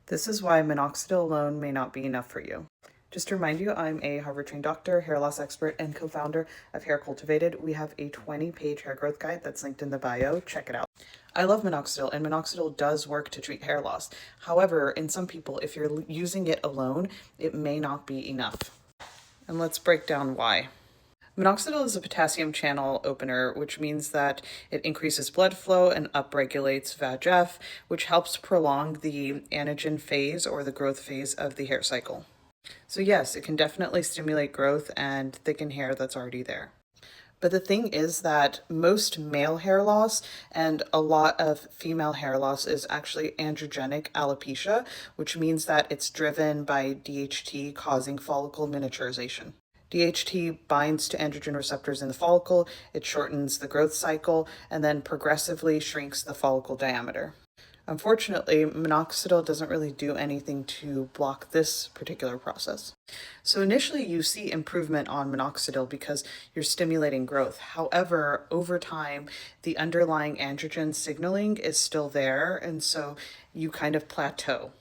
This is why minoxidil alone may not be enough for you. Just to remind you, I'm a Harvard-trained doctor, hair loss expert, and co-founder of Hair Cultivated. We have a 20-page hair growth guide that's linked in the bio. Check it out. I love minoxidil, and minoxidil does work to treat hair loss. However, in some people, if you're using it alone, it may not be enough. And let's break down why. Minoxidil is a potassium channel opener, which means that it increases blood flow and upregulates VEGF, which helps prolong the anagen phase or the growth phase of the hair cycle. So yes, it can definitely stimulate growth and thicken hair that's already there. But the thing is that most male hair loss and a lot of female hair loss is actually androgenic alopecia, which means that it's driven by DHT causing follicle miniaturization. DHT binds to androgen receptors in the follicle, it shortens the growth cycle, and then progressively shrinks the follicle diameter. Unfortunately, minoxidil doesn't really do anything to block this particular process. So initially you see improvement on minoxidil because you're stimulating growth. However, over time, the underlying androgen signaling is still there, and so you kind of plateau.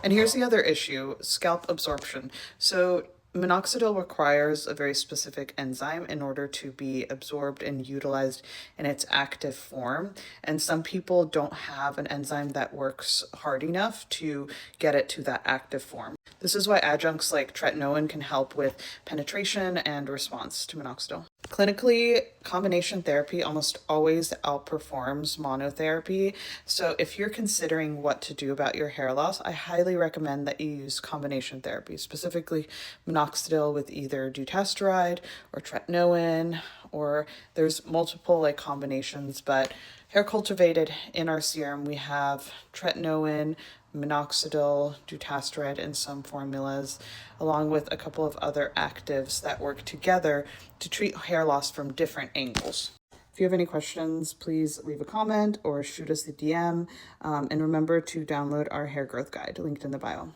And here's the other issue, scalp absorption. So minoxidil requires a very specific enzyme in order to be absorbed and utilized in its active form. And some people don't have an enzyme that works hard enough to get it to that active form. This is why adjuncts like tretinoin can help with penetration and response to minoxidil. Clinically, combination therapy almost always outperforms monotherapy. So if you're considering what to do about your hair loss, I highly recommend that you use combination therapy, specifically minoxidil with either dutasteride or tretinoin, or there's multiple combinations, but Hair Cultivated in our serum, we have tretinoin, minoxidil, dutasteride in some formulas, along with a couple of other actives that work together to treat hair loss from different angles. If you have any questions, please leave a comment or shoot us a DM. And remember to download our hair growth guide linked in the bio.